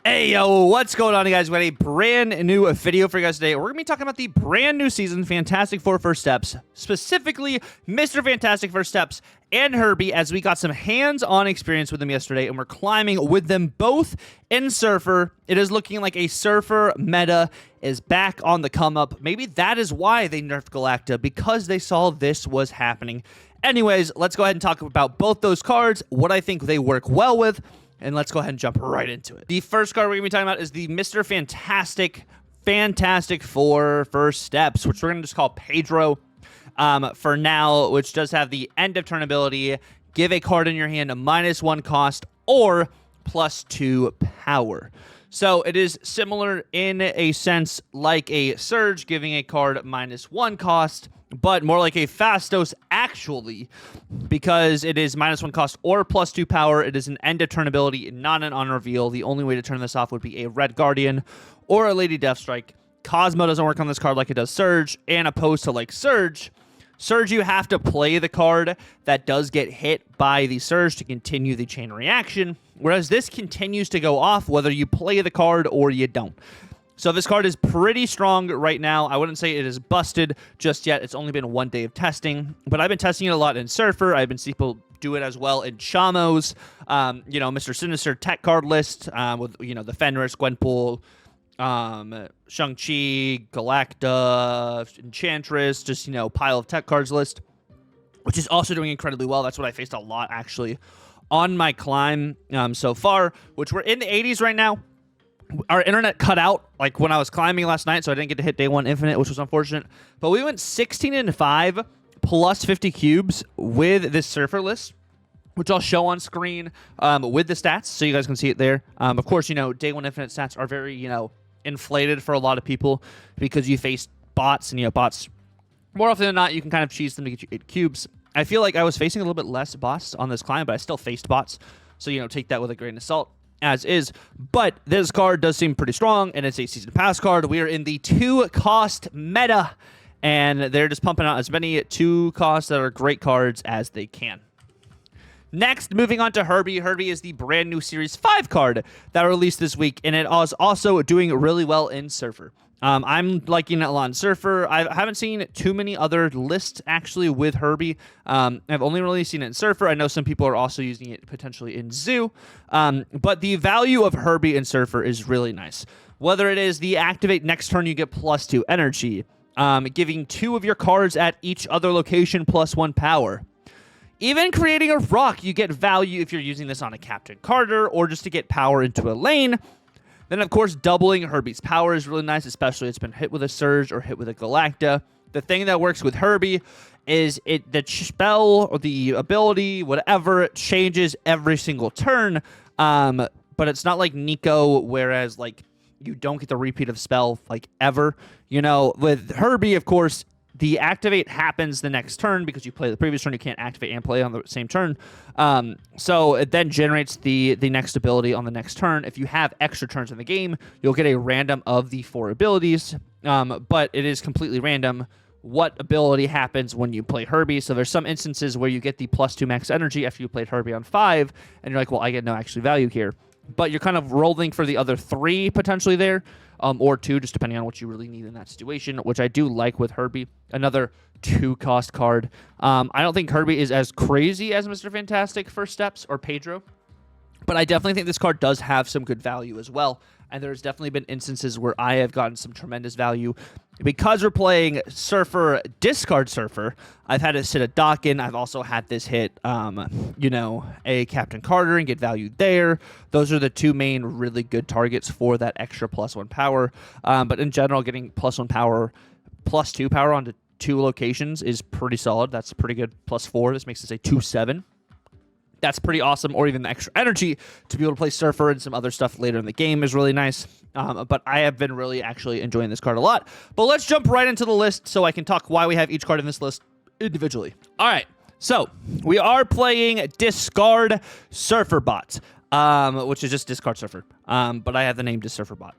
Hey, yo, what's going on, guys? We got a brand new video for you guys today. We're going to be talking about the brand new season, Fantastic Four First Steps, specifically Mr. Fantastic First Steps and Herbie, as we got some hands-on experience with them yesterday, and we're climbing with them both in Surfer. It is looking like a Surfer meta is back on the come-up. Maybe that is why they nerfed Galacta, because they saw this was happening. Anyways, let's go ahead and talk about both those cards, what I think they work well with, and let's go ahead and jump right into it. The first card we're going to be talking about is the Mr. Fantastic Four First Steps, which we're going to just call Pedro for now, which does have the end of turn ability. Give a card in your hand a -1 cost or +2 power. So it is similar in a sense like a Surge, giving a card -1 cost, but more like a Fastos actually, because it is -1 cost or +2 power. It is an end of turn ability, not an on reveal. The only way to turn this off would be a Red Guardian or a Lady Deathstrike. Cosmo doesn't work on this card like it does Surge, and opposed to like Surge, you have to play the card that does get hit by the Surge to continue the chain reaction, whereas this continues to go off whether you play the card or you don't. So this card is pretty strong right now. I wouldn't say it is busted just yet. It's only been 1 day of testing, but I've been testing it a lot in Surfer. I've been seeing people do it as well in Chamos, Mr. Sinister tech card list with, the Fenris, Gwenpool, Shang-Chi, Galacta, Enchantress, just, pile of tech cards list, which is also doing incredibly well. That's what I faced a lot, actually, on my climb so far, which we're in the 80s right now. Our internet cut out like when I was climbing last night, so I didn't get to hit day 1 infinite, which was unfortunate. But we went 16-5 plus 50 cubes with this Surfer list, which I'll show on screen with the stats, so you guys can see it there. Of course, day 1 infinite stats are very, inflated for a lot of people because you face bots, and bots, more often than not, you can kind of cheese them to get you 8 cubes. I feel like I was facing a little bit less bots on this climb, but I still faced bots, so, take that with a grain of salt, as is. But this card does seem pretty strong, and it's a season pass card. We are in the 2-cost meta, and they're just pumping out as many 2 costs that are great cards as they can. Next, moving on to Herbie. Herbie is the brand new Series 5 card that released this week, and it is also doing really well in Surfer. I'm liking it a lot in Surfer. I haven't seen too many other lists, actually, with Herbie. I've only really seen it in Surfer. I know some people are also using it potentially in Zoo. But the value of Herbie in Surfer is really nice. Whether it is the activate next turn, you get +2 energy, giving 2 of your cards at each other location +1 power. Even creating a rock, you get value if you're using this on a Captain Carter or just to get power into a lane. Then, of course, doubling Herbie's power is really nice, especially if it's been hit with a Surge or hit with a Galacta. The thing that works with Herbie is the spell or the ability, whatever, changes every single turn. But it's not like Nico, whereas, you don't get the repeat of spell, ever. With Herbie, of course, the activate happens the next turn because you play the previous turn. You can't activate and play on the same turn. So it then generates the next ability on the next turn. If you have extra turns in the game, you'll get a random of the 4 abilities. But it is completely random what ability happens when you play Herbie. So there's some instances where you get the +2 max energy after you played Herbie on 5, and you're like, well, I get no actual value here. But you're kind of rolling for the other 3 potentially there, or 2, just depending on what you really need in that situation, which I do like with Herbie. Another 2-cost card. I don't think Herbie is as crazy as Mr. Fantastic First Steps or Pedro, but I definitely think this card does have some good value as well. And there's definitely been instances where I have gotten some tremendous value. Because we're playing Surfer, Discard Surfer, I've had to sit a dock in. I've also had this hit, a Captain Carter and get value there. Those are the 2 main really good targets for that extra +1 power. But in general, getting +1 power, +2 power onto 2 locations is pretty solid. That's pretty good. +4. This makes it a 2/7. That's pretty awesome, or even the extra energy to be able to play Surfer and some other stuff later in the game is really nice. But I have been really actually enjoying this card a lot. But let's jump right into the list so I can talk why we have each card in this list individually. All right, so we are playing Discard Surfer Bot, which is just Discard Surfer. But I have the name Surfer Bot.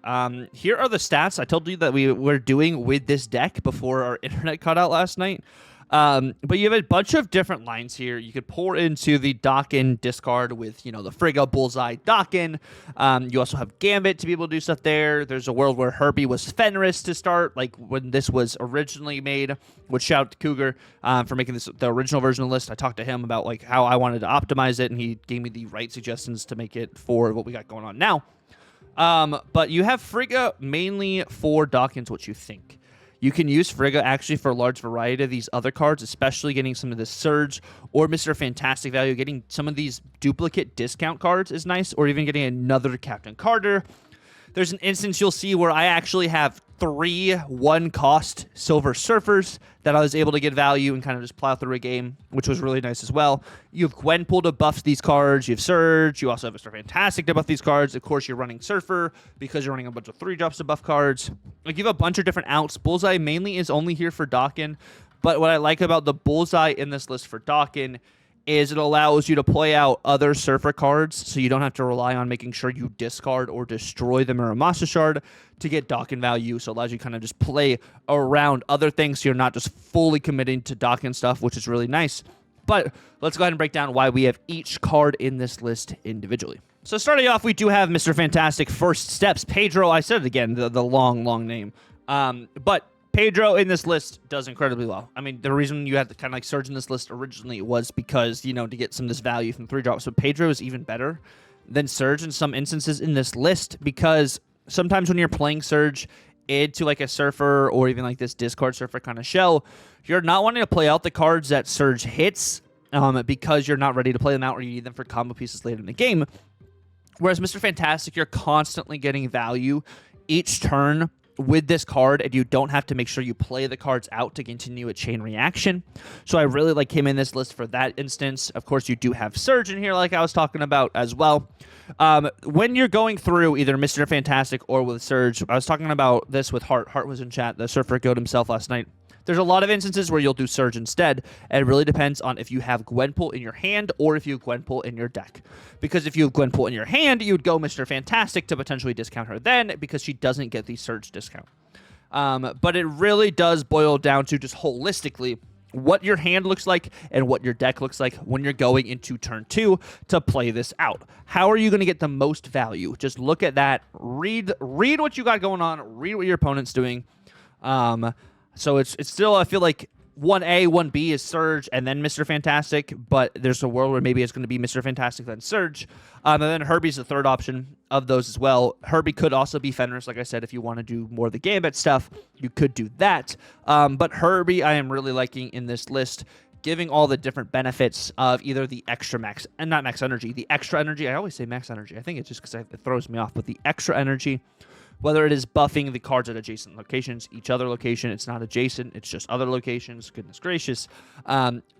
Here are the stats I told you that we were doing with this deck before our internet cut out last night. But you have a bunch of different lines here. You could pour into the Dokken discard with, the Frigga, Bullseye, Dokken. You also have Gambit to be able to do stuff there. There's a world where Herbie was Fenris to start, like when this was originally made. Which shout out to Cougar for making this the original version of the list. I talked to him about like how I wanted to optimize it, and he gave me the right suggestions to make it for what we got going on now. But you have Frigga mainly for Dokkens, what you think. You can use Frigga actually for a large variety of these other cards, especially getting some of the Surge or Mr. Fantastic value. Getting some of these duplicate discount cards is nice, or even getting another Captain Carter. There's an instance you'll see where I actually have 3 1-cost Silver Surfers that I was able to get value and kind of just plow through a game, which was really nice as well. You have Gwenpool to buff these cards. You have Surge. You also have Mr. Fantastic to buff these cards. Of course, you're running Surfer because you're running a bunch of 3-drops to buff cards. Like, you have a bunch of different outs. Bullseye mainly is only here for Dokken, but what I like about the Bullseye in this list for Dokken is it allows you to play out other Surfer cards, so you don't have to rely on making sure you discard or destroy the Muramasa Shard to get Dokken value. So it allows you to kind of just play around other things, so you're not just fully committing to Dokken stuff, which is really nice. But let's go ahead and break down why we have each card in this list individually. So starting off, we do have Mr. Fantastic First Steps. Pedro, I said it again, the long name. But Pedro in this list does incredibly well. I mean, the reason you had to kind of like Surge in this list originally was because, to get some of this value from 3-drops. So Pedro is even better than Surge in some instances in this list, because sometimes when you're playing Surge into like a Surfer or even like this discard Surfer kind of shell, you're not wanting to play out the cards that Surge hits because you're not ready to play them out, or you need them for combo pieces later in the game. Whereas Mr. Fantastic, you're constantly getting value each turn with this card, and you don't have to make sure you play the cards out to continue a chain reaction. So I really like him in this list for that instance. Of course, you do have Surge in here, like I was talking about as well. When you're going through either Mr. Fantastic or with Surge, I was talking about this with Hart. Hart was in chat. The Surfer goat himself last night. There's a lot of instances where you'll do Surge instead, and it really depends on if you have Gwenpool in your hand or if you have Gwenpool in your deck. Because if you have Gwenpool in your hand, you would go Mr. Fantastic to potentially discount her then, because she doesn't get the Surge discount. But it really does boil down to just holistically what your hand looks like and what your deck looks like when you're going into turn 2 to play this out. How are you going to get the most value? Just look at that. Read what you got going on. Read what your opponent's doing. So it's still, I feel like 1A, 1B is Surge, and then Mr. Fantastic, but there's a world where maybe it's going to be Mr. Fantastic, then Surge. And then Herbie's the third option of those as well. Herbie could also be Fenris, like I said, if you want to do more of the Gambit stuff, you could do that. But Herbie, I am really liking in this list, giving all the different benefits of either the extra max, and not max energy, the extra energy. I always say max energy. I think it's just because it throws me off, but the extra energy, whether it is buffing the cards at adjacent locations, each other location, it's not adjacent, it's just other locations, goodness gracious,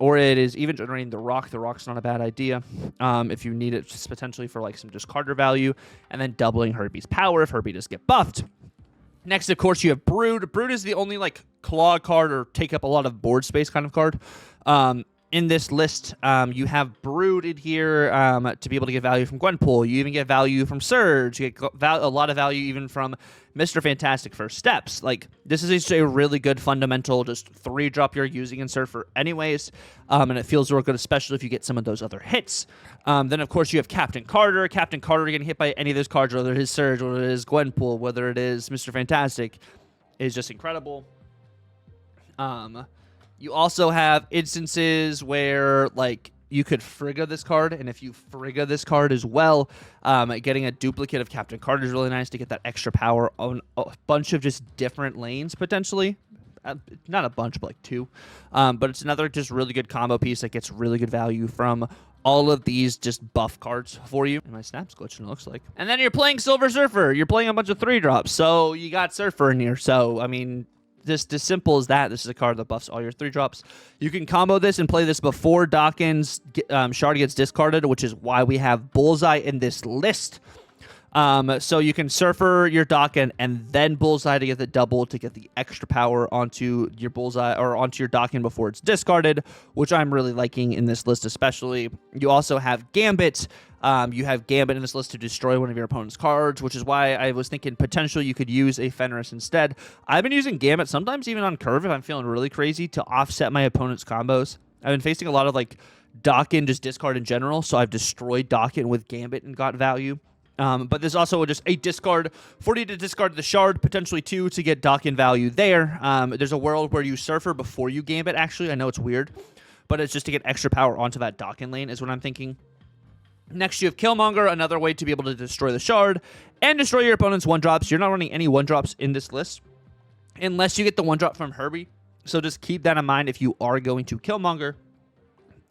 or it is even generating the rock. The rock's not a bad idea if you need it just potentially for like some discarder value, and then doubling Herbie's power if Herbie does get buffed. Next, of course, you have Brood. Brood is the only like claw card or take up a lot of board space kind of card. In this list, you have Brood in here to be able to get value from Gwenpool. You even get value from Surge. You get a lot of value even from Mr. Fantastic First Steps. Like, this is just a really good fundamental, just 3-drop you're using in Surfer anyways, and it feels real good, especially if you get some of those other hits. Then, of course, you have Captain Carter. Captain Carter getting hit by any of those cards, whether it is Surge, whether it is Gwenpool, whether it is Mr. Fantastic, is just incredible. You also have instances where, like, you could Frigga this card, and if you Frigga this card as well, getting a duplicate of Captain Carter is really nice to get that extra power on a bunch of just different lanes, potentially. Not a bunch, but like 2. But it's another just really good combo piece that gets really good value from all of these just buff cards for you. And my snap's glitching, it looks like. And then you're playing Silver Surfer. You're playing a bunch of 3-drops, so you got Surfer in here. So, I mean, just as simple as that. This is a card that buffs all your 3-drops. You can combo this and play this before Dokken's Shard gets discarded, which is why we have Bullseye in this list. So you can Surfer your Dakin and then Bullseye to get the double to get the extra power onto your Bullseye or onto your Dakin before it's discarded, which I'm really liking in this list especially. You also have Gambit. You have Gambit in this list to destroy one of your opponent's cards, which is why I was thinking potentially you could use a Fenris instead. I've been using Gambit sometimes even on curve if I'm feeling really crazy to offset my opponent's combos. I've been facing a lot of like Dakin just discard in general, so I've destroyed Dakin with Gambit and got value. But there's also just a discard for you to discard the shard, potentially 2 to get Dakin value there. There's a world where you Surfer before you Gambit, actually. I know it's weird, but it's just to get extra power onto that Dakin lane is what I'm thinking. Next, you have Killmonger, another way to be able to destroy the shard and destroy your opponent's 1-drops. You're not running any 1-drops in this list unless you get the 1-drop from Herbie. So just keep that in mind if you are going to Killmonger.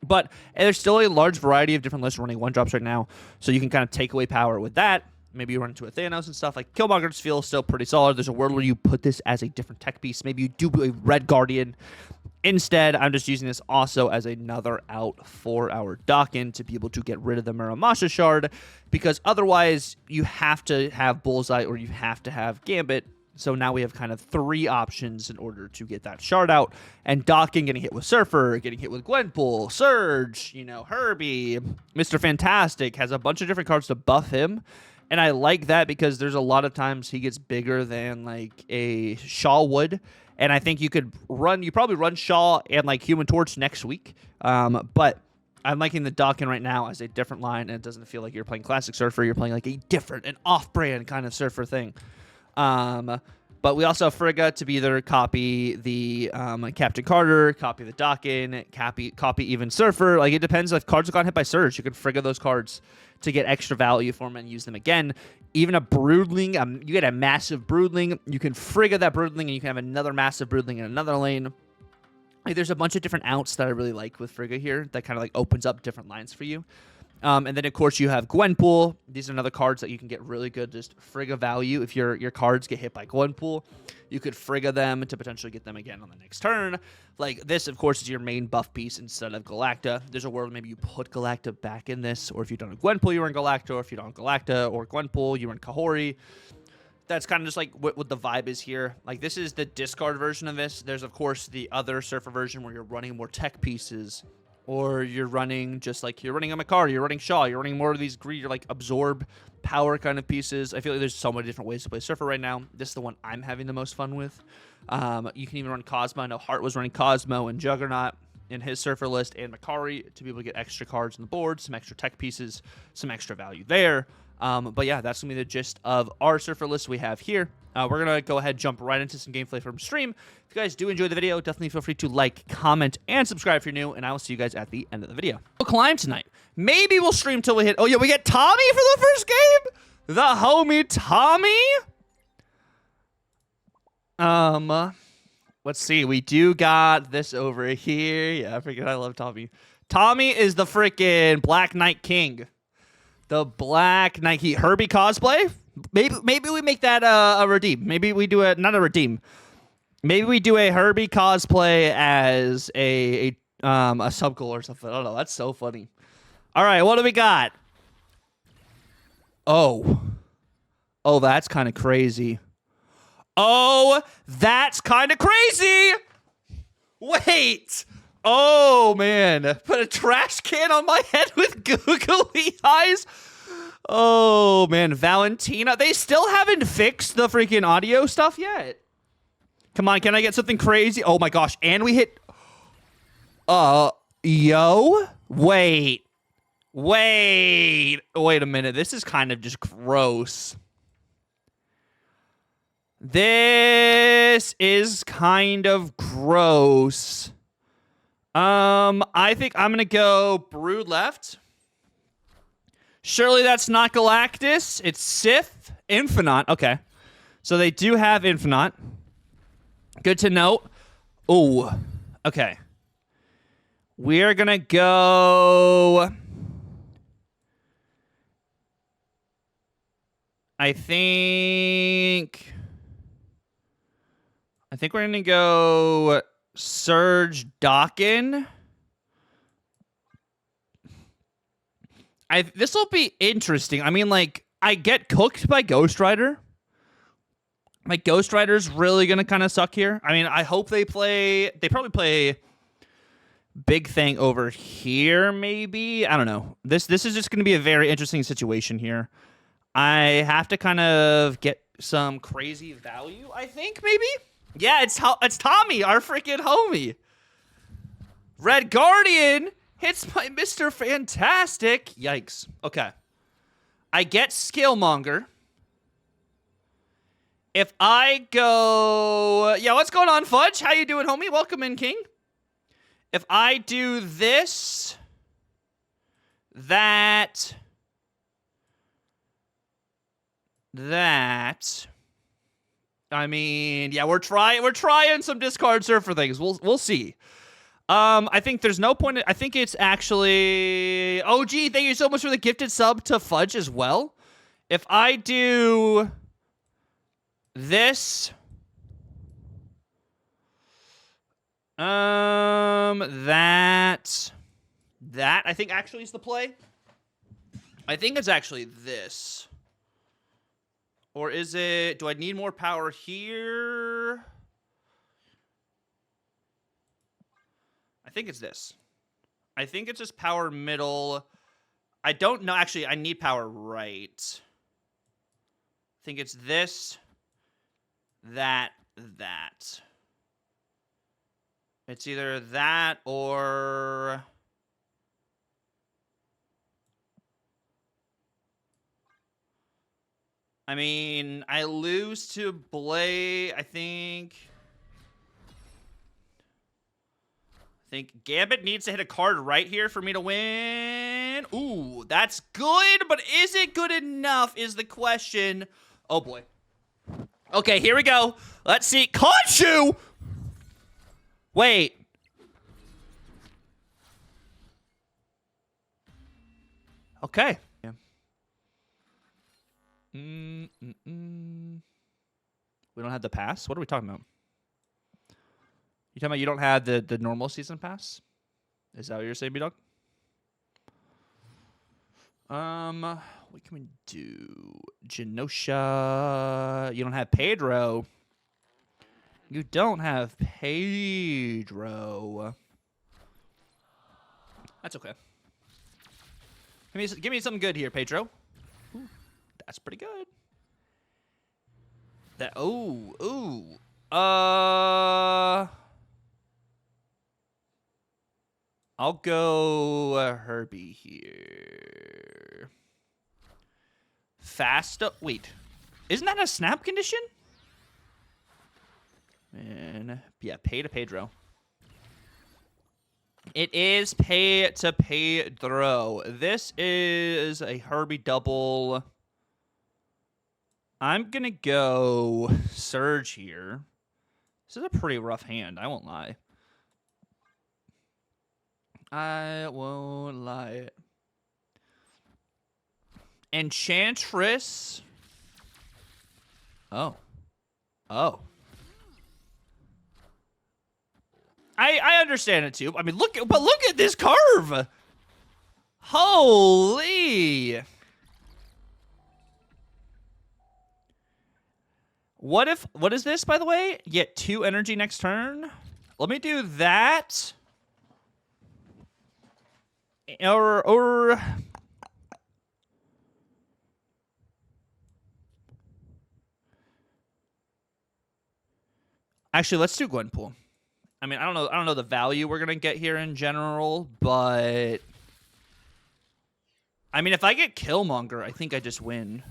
But there's still a large variety of different lists running 1-drops right now, so you can kind of take away power with that. Maybe you run into a Thanos and stuff. Like, Killmonger just feels still pretty solid. There's a world where you put this as a different tech piece. Maybe you do a Red Guardian. Instead, I'm just using this also as another out for our Dakin to be able to get rid of the Muramasha shard, because otherwise you have to have Bullseye or you have to have Gambit. So now we have kind of 3 options in order to get that shard out. And Dakin getting hit with Surfer, getting hit with Gwenpool, Surge, you know, Herbie, Mr. Fantastic has a bunch of different cards to buff him. And I like that because there's a lot of times he gets bigger than like a Shaw would. And I think you probably run Shaw and like Human Torch next week. But I'm liking the Dakin right now as a different line. And it doesn't feel like you're playing Classic Surfer. You're playing like a different, an off-brand kind of Surfer thing. But we also have Frigga to be either copy the Captain Carter, copy the Dakin, copy even Surfer. Like, it depends. If cards have gotten hit by Surge, you can Frigga those cards to get extra value for them and use them again. Even a Broodling, you get a massive Broodling. You can Frigga that Broodling, and you can have another massive Broodling in another lane. Like, there's a bunch of different outs that I really like with Frigga here that kind of like opens up different lines for you. And then, of course, you have Gwenpool. These are another cards that you can get really good just Frigga value. If your cards get hit by Gwenpool, you could Frigga them to potentially get them again on the next turn. Like, this, of course, is your main buff piece instead of Galacta. There's a world maybe you put Galacta back in this, or if you don't have Gwenpool, you run Galacta, or if you don't have Galacta or Gwenpool, you run Kahori. That's kind of just like what the vibe is here. Like, this is the discard version of this. There's, of course, the other Surfer version where you're running more tech pieces. Or you're running just like you're running a Makari, you're running Shaw, you're running more of these you're like absorb power kind of pieces. I feel like there's so many different ways to play Surfer right now. This is the one I'm having the most fun with. You can even run Cosmo. I know Hart was running Cosmo and Juggernaut in his Surfer list and Makari to be able to get extra cards on the board, some extra tech pieces, some extra value there. But yeah, that's going to be the gist of our Surfer list we have here. We're going to go ahead and jump right into some gameplay from stream. If you guys do enjoy the video, definitely feel free to like, comment, and subscribe if you're new, and I will see you guys at the end of the video. We'll climb tonight. Maybe we'll stream till we hit... Oh, yeah, we get Tommy for the first game? The homie Tommy? Let's see. We do got this over here. Yeah, I forget I love Tommy. Tommy is the freaking Black Knight King. The Black Knight Herbie cosplay? Maybe we make that a redeem. Maybe we do not a redeem. Maybe we do a Herbie cosplay as a sub goal or something. I don't know. That's so funny. All right, what do we got? Oh, that's kind of crazy. Oh, that's kind of crazy. Wait. Oh, man. Put a trash can on my head with googly eyes. Oh, man. Valentina. They still haven't fixed the freaking audio stuff yet. Come on. Can I get something crazy? Oh, my gosh. And we hit... Yo? Wait a minute. This is kind of just gross. This is kind of gross. I think I'm going to go Brood left. Surely that's not Galactus. It's Sith. Infinite. Okay. So they do have Infinite. Good to know. Oh, okay. We're going to go... I think we're going to go Surge Dakin. This will be interesting. I mean, like, I get cooked by Ghost Rider. Like, Ghost Rider's really going to kind of suck here. I mean, I hope they probably play Big Thing over here, maybe. I don't know. This is just going to be a very interesting situation here. I have to kind of get some crazy value, I think, maybe? Yeah, it's Tommy, our freaking homie. Red Guardian hits my Mr. Fantastic. Yikes. Okay. I get Skillmonger. If I go... Yeah, what's going on, Fudge? How you doing, homie? Welcome in, King. If I do this... That... I mean, yeah, we're trying some discard surfer things. We'll see. I think there's no point. I think it's actually... Oh, gee, thank you so much for the gifted sub to Fudge as well. If I do this... That, I think, actually is the play. I think it's actually this. Or is it... Do I need more power here? I think it's this. I think it's just power middle. I don't know. Actually, I need power right. I think it's this, that. It's either that or... I mean, I lose to Blade, I think Gambit needs to hit a card right here for me to win. Ooh, that's good, but is it good enough is the question. Oh, boy. Okay, here we go. Let's see. Khonshu! Wait. Okay. Yeah. We don't have the pass? What are we talking about? You talking about you don't have the normal season pass? Is that what you're saying, B-Dog? What can we do? Genosha. You don't have Pedro. You don't have Pedro. That's okay. Give me something good here, Pedro. Ooh, that's pretty good. I'll go Herbie here. Fast up. Wait, isn't that a snap condition? Man, yeah, pay to Pedro. It is pay to Pedro. This is a Herbie double. I'm going to go Surge here. This is a pretty rough hand, I won't lie. I won't lie. Enchantress. Oh. I understand it too. I mean, look at this curve. Holy. What is this, by the way? Get 2 energy next turn. Let me do that. Or actually, let's do Gwenpool. I mean, I don't know the value we're gonna get here in general, but I mean, if I get Killmonger, I think I just win.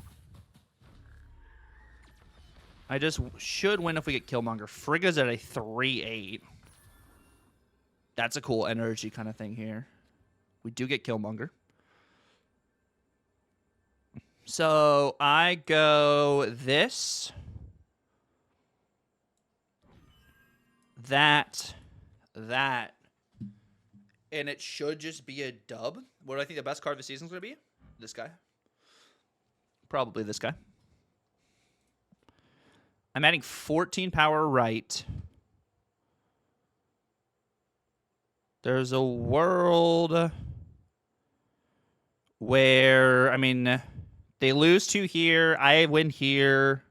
I just should win if we get Killmonger. Frigga's at a 3/8. That's a cool energy kind of thing here. We do get Killmonger. So I go this. That. And it should just be a dub. What do I think the best card of the season is going to be? This guy. Probably this guy. I'm adding 14 power right. There's a world where, I mean, They lose 2 here. I win here.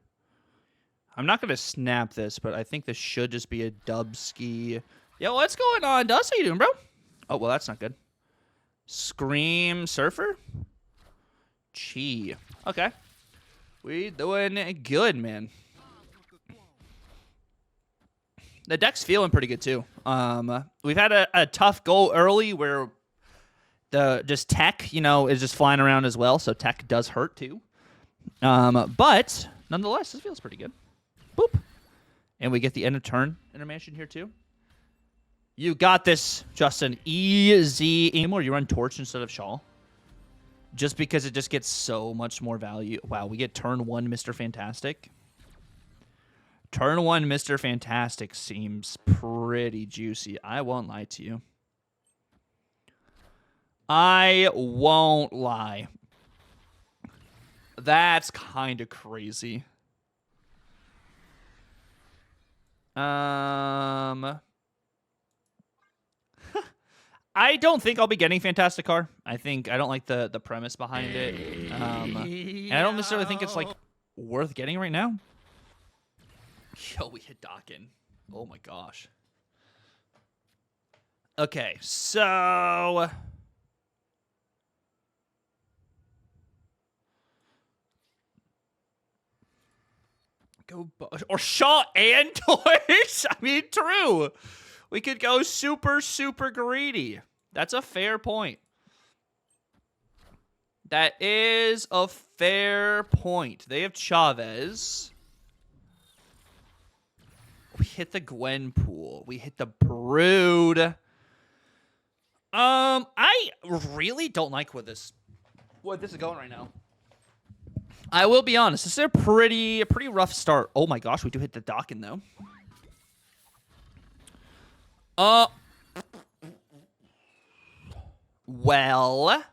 I'm not going to snap this, but I think this should just be a dub ski. Yo, what's going on, Dust? How you doing, bro? Oh, well, that's not good. Scream Surfer? Chi. Okay. We doing good, man. The deck's feeling pretty good, too. We've had a tough goal early where the just tech, you know, is just flying around as well, so tech does hurt, too. But, nonetheless, this feels pretty good. Boop. And we get the end of turn animation here, too. You got this, Justin. Easy. Anymore, you run Torch instead of Shawl. Just because it just gets so much more value. Wow, we get turn 1 Mr. Fantastic. Turn 1 Mr. Fantastic seems pretty juicy. I won't lie to you. I won't lie. That's kind of crazy. I don't think I'll be getting Fantastic Car. I don't like the premise behind it. And I don't necessarily think it's like worth getting right now. Yo, we hit Dawkin. Oh my gosh. Okay, so go or Shaw and Toys. I mean, true. We could go super, super greedy. That's a fair point. That is a fair point. They have Chavez. We hit the Gwen pool. We hit the Brood. I really don't like what this is going right now. I will be honest. This is a pretty rough start. Oh my gosh, we do hit the Dawkin though. Well.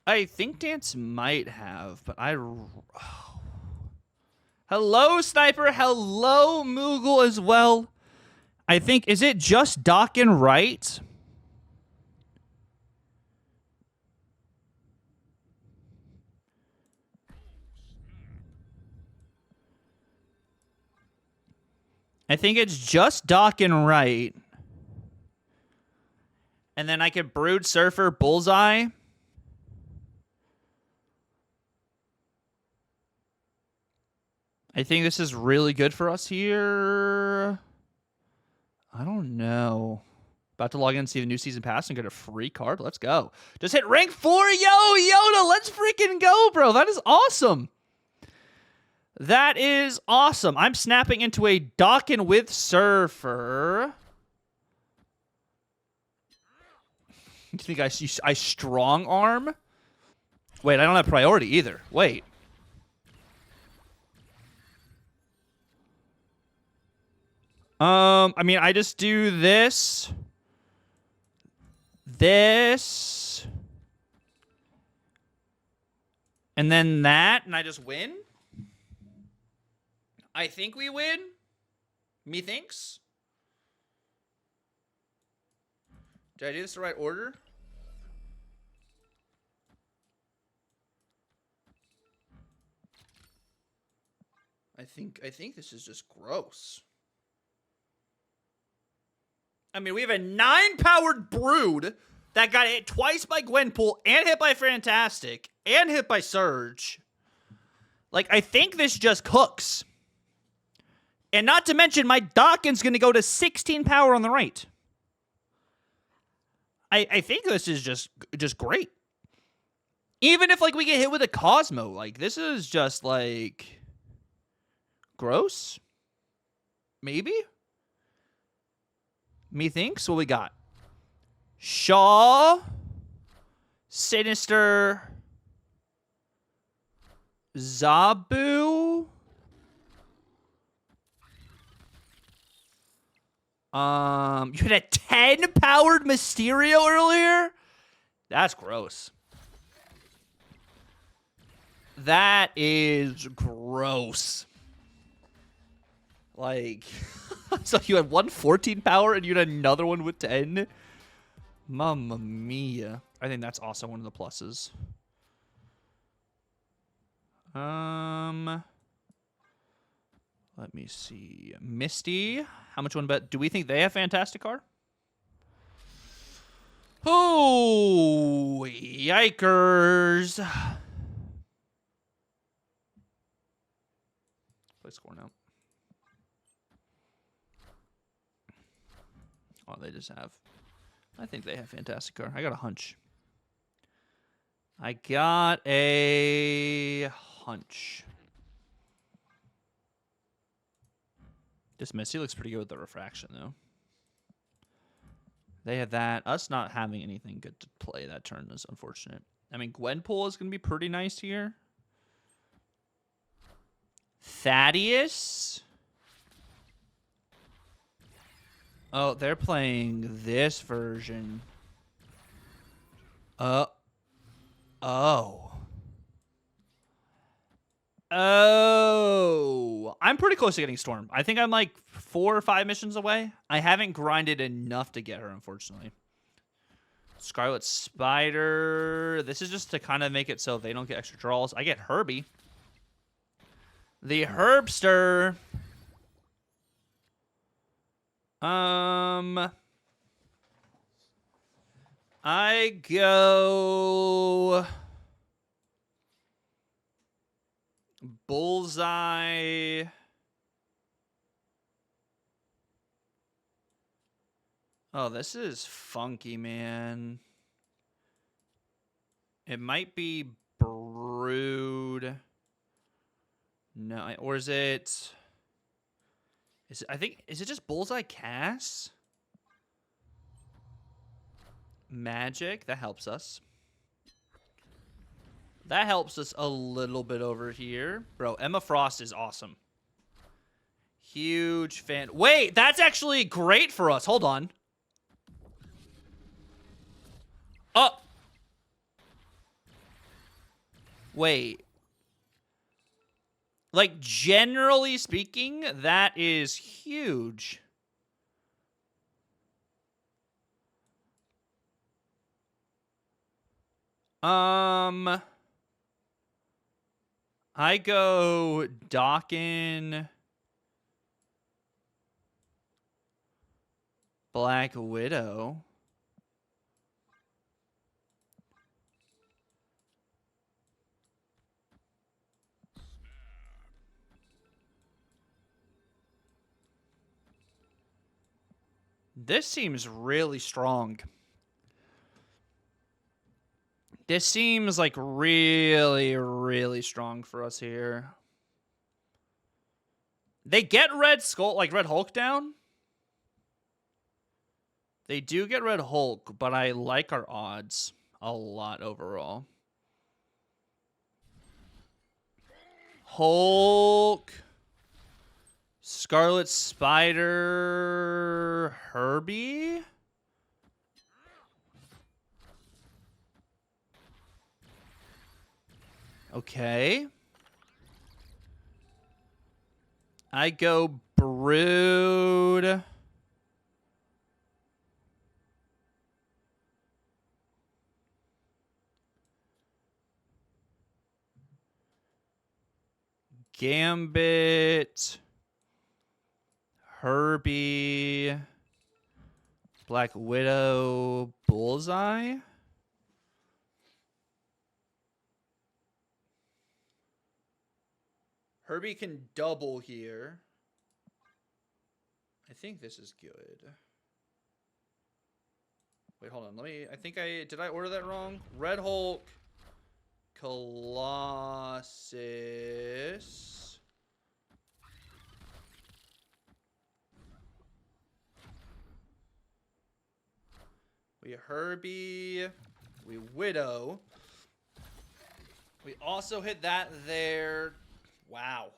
I think Dance might have, but Hello, Sniper. Hello, Moogle as well. I think, is it just Dawkin right? I think it's just Dawkin right. And then I could Brood, Surfer, Bullseye. I think this is really good for us here. I don't know. About to log in and see the new season pass and get a free card. Let's go. Just hit rank 4. Yo, Yoda, let's freaking go, bro. That is awesome. That is awesome. I'm snapping into a Dawkin with Surfer. You think I strong arm? Wait, I don't have priority either. Wait. I mean, I just do this. This. And then that, and I just win? I think we win. Methinks. Did I do this the right order? I think this is just gross. I mean, we have a 9-powered Brood that got hit twice by Gwenpool and hit by Fantastic and hit by Surge. Like, I think this just cooks. And not to mention, my Dawkin's going to go to 16 power on the right. I think this is just great. Even if, like, we get hit with a Cosmo, like, this is just, like, gross? Maybe? Methinks? What we got? Shaw. Sinister. Zabu. You had a 10-powered Mysterio earlier? That's gross. That is gross. Like, so you had one 14 power and you had another one with 10? Mamma mia. I think that's also one of the pluses. Let me see. Misty. How much one bet? Do we think they have Fantastic Car? Oh, yikers. Play score now. Oh, they just have. I think they have Fantastic Car. I got a hunch. I got a hunch. This Misty looks pretty good with the refraction, though. They have that. Us not having anything good to play that turn is unfortunate. I mean, Gwenpool is going to be pretty nice here. Thaddeus. Oh, they're playing this version. Oh. Oh. I'm pretty close to getting Storm. I think I'm like 4 or 5 missions away. I haven't grinded enough to get her, unfortunately. Scarlet Spider. This is just to kind of make it so they don't get extra draws. I get Herbie. The Herbster. I go Bullseye. Oh, this is funky, man. It might be Brood. No, or is it? I think, is it just Bullseye Cass? Magic, that helps us. That helps us a little bit over here. Bro, Emma Frost is awesome. Huge fan. Wait, that's actually great for us. Hold on. Oh. Wait. Like, generally speaking, that is huge. I go Dawkin, Black Widow. This seems really strong. This seems like really, really strong for us here. They get Red Skull, like Red Hulk down. They do get Red Hulk, but I like our odds a lot overall. Hulk. Scarlet Spider. Herbie. Okay. I go Brood. Gambit. Herbie. Black Widow. Bullseye. Herbie can double here. I think this is good. Wait, hold on. Did I order that wrong? Red Hulk. Colossus. We Herbie. We Widow. We also hit that there. Wow.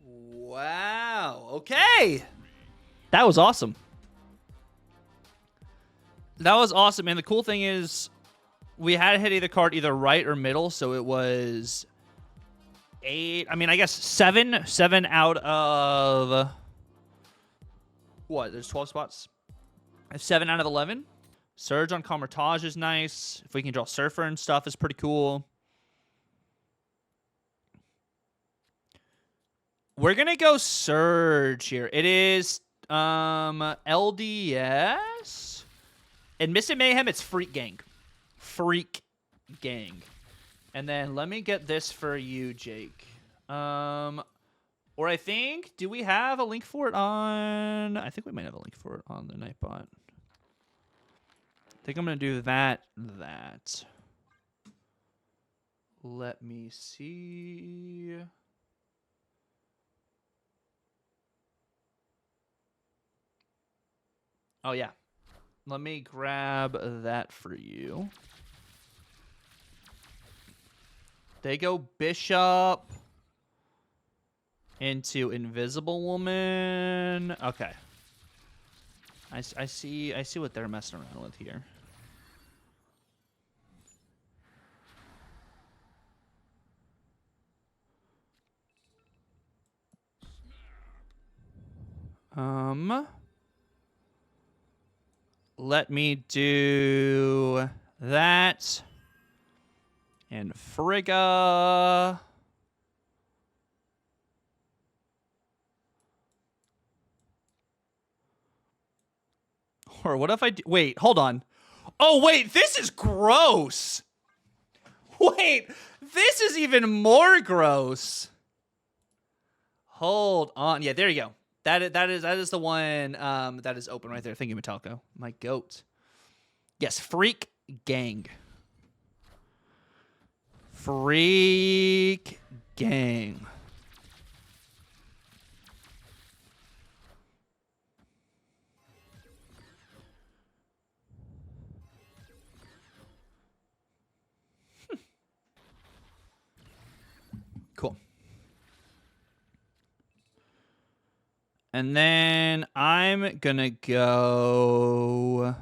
Wow. Okay. That was awesome. That was awesome. And the cool thing is, We had to hit either card either right or middle, so it was 8. I mean, I guess 7. 7 out of... What? There's 12 spots? 7 out of 11. Surge on Comertage is nice. If we can draw Surfer and stuff is pretty cool. We're going to go Surge here. It is LDS. And Missing Mayhem, it's Freak Gang. Freak Gang. And then let me get this for you, Jake. Or I think, do we have a link for it on... I think we might have a link for it on the Nightbot. I think I'm going to do that. Let me see... Oh, yeah. Let me grab that for you. They go Bishop into Invisible Woman. Okay. I see what they're messing around with here. Let me do that. And Frigga. Or what if I do... Wait, hold on. Oh, wait, this is gross. Wait, this is even more gross. Hold on. Yeah, there you go. That is the one that is open right there. Thank you, Metallica. My goat. Yes, Freak Gang. Freak Gang. Cool. And then I'm gonna go...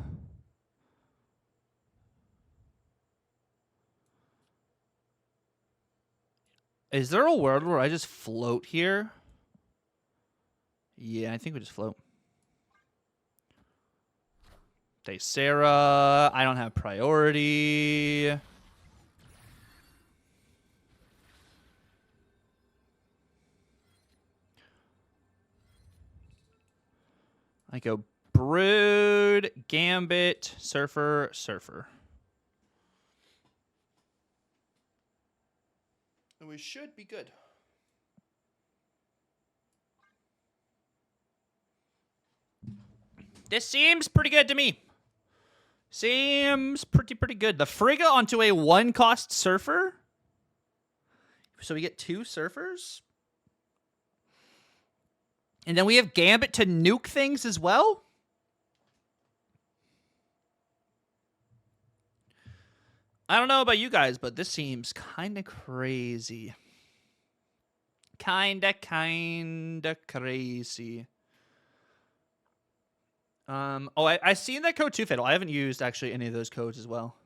Is there a world where I just float here? Yeah, I think we just float. Sarah. I don't have priority. I go Brood, Gambit, Surfer, Surfer. And we should be good. This seems pretty good to me. Seems pretty good. The Frigga onto a 1-cost Surfer. So we get 2 Surfers. And then we have Gambit to nuke things as well. I don't know about you guys, but this seems kind of crazy. Kinda crazy. I seen that code too, Fatal. I haven't used actually any of those codes as well.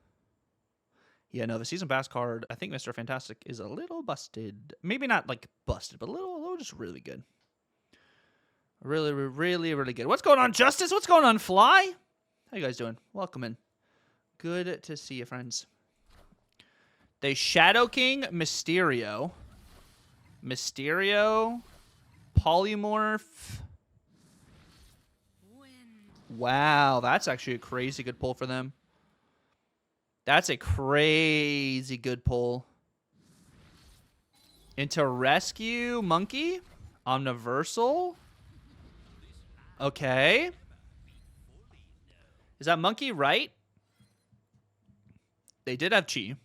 Yeah, no, the Season Pass card, I think Mr. Fantastic is a little busted. Maybe not like busted, but a little just really good. Really good. What's going on, Justice? What's going on, Fly? How you guys doing? Welcome in. Good to see you, friends. They Shadow King, Mysterio, Polymorph. Wow, that's actually a crazy good pull for them. That's a crazy good pull. Into Rescue, Monkey, Omniversal. Okay. Is that Monkey right? They did have Chi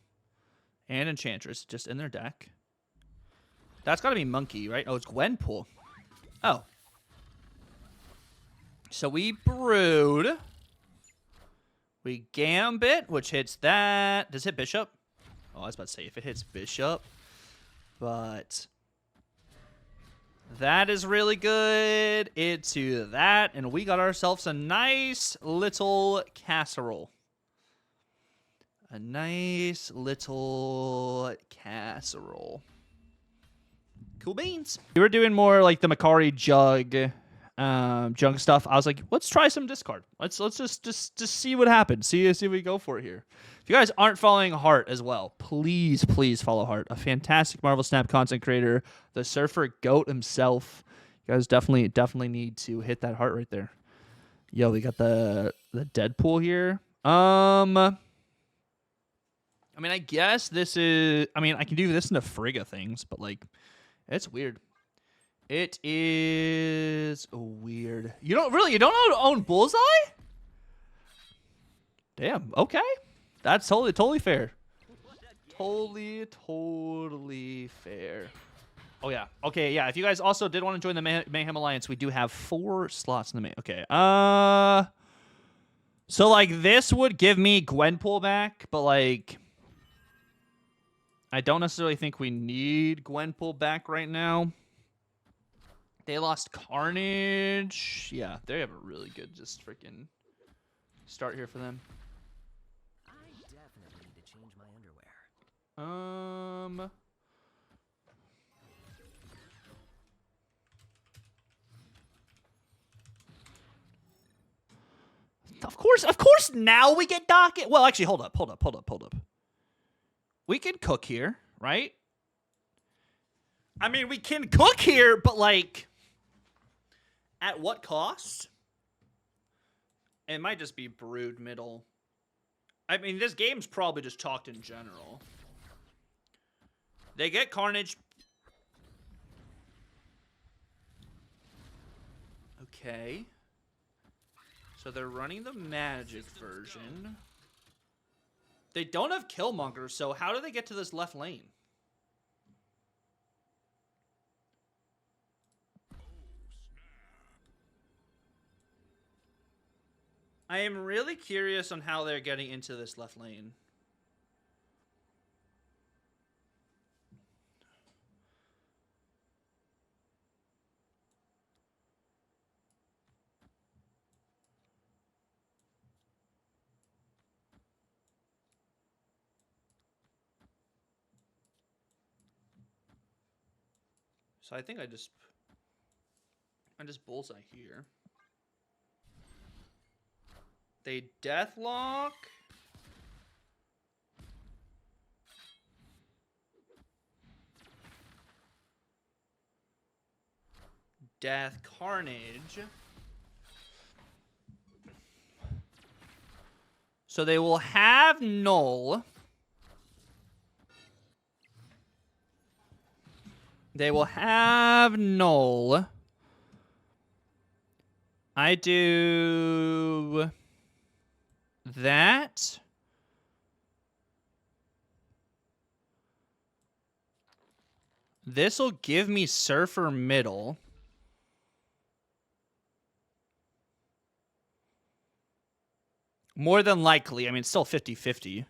and Enchantress just in their deck. That's got to be Monkey, right? Oh, it's Gwenpool. Oh. So we Brood. We Gambit, which hits that. Does it hit Bishop? Oh, I was about to say if it hits Bishop. But that is really good. Into that. And we got ourselves a nice little casserole. A nice little casserole. Cool beans. We were doing more like the Macari junk stuff. I was like, let's try some discard. Let's just see what happens. See if we go for it here. If you guys aren't following Hart as well, please follow Hart. A fantastic Marvel Snap content creator, the Surfer GOAT himself. You guys definitely need to hit that heart right there. Yo, we got the Deadpool here. I mean, I guess this is... I mean, I can do this in the Frigga things, but, like, it's weird. It is weird. You don't know how to own Bullseye? Damn, okay. That's totally fair. Totally fair. Oh, yeah. Okay, yeah. If you guys also did want to join the Mayhem Alliance, we do have 4 slots in the Mayhem. Okay. So, like, this would give me Gwenpool back, but, like... I don't necessarily think we need Gwenpool back right now. They lost Carnage. Yeah, they have a really good just freaking start here for them. I definitely need to change my underwear. Of course now we get docket. Well, actually, hold up. We can cook here, right? I mean, we can cook here, but, like, at what cost? It might just be Brood middle. I mean, this game's probably just talked in general. They get Carnage. Okay. So they're running the magic version. They don't have Killmonger, so how do they get to this left lane? I am really curious on how they're getting into this left lane. So I think I just bullseye here. They deathlock. Death Carnage. So they will have Null. They will have Null. I do that. This will give me Surfer middle. More than likely. I mean, it's still 50-50.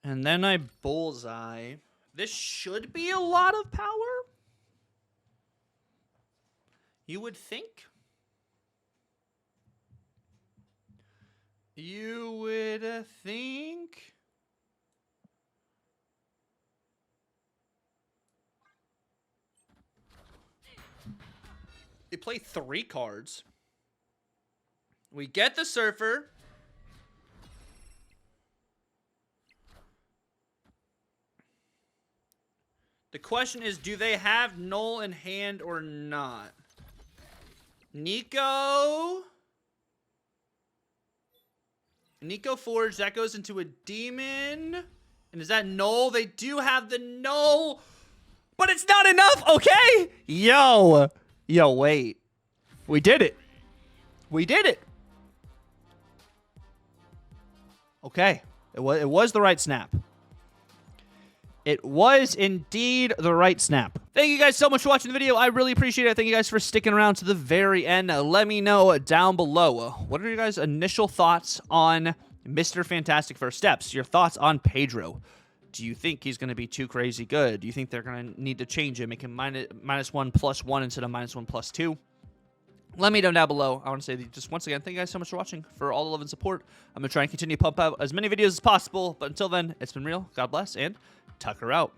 And then I bullseye. This should be a lot of power. You would think. You would think. They play 3 cards. We get the Surfer. The question is, do they have Null in hand or not? Nico Forge, that goes into a demon. And is that Null? They do have the Null, but it's not enough, okay? Yo, wait. We did it. Okay, it was the right snap. It was indeed the right snap. Thank you guys so much for watching the video. I really appreciate it. Thank you guys for sticking around to the very end. Let me know down below. What are your guys' initial thoughts on Mr. Fantastic First Steps? Your thoughts on Pedro? Do you think he's going to be too crazy good? Do you think they're going to need to change him, make him -1/+1 instead of -1/2? let me know down below. I want to say just once again, thank you guys so much for watching, for all the love and support. I'm going to try and continue to pump out as many videos as possible. But until then, it's been real. God bless, and Tucker out.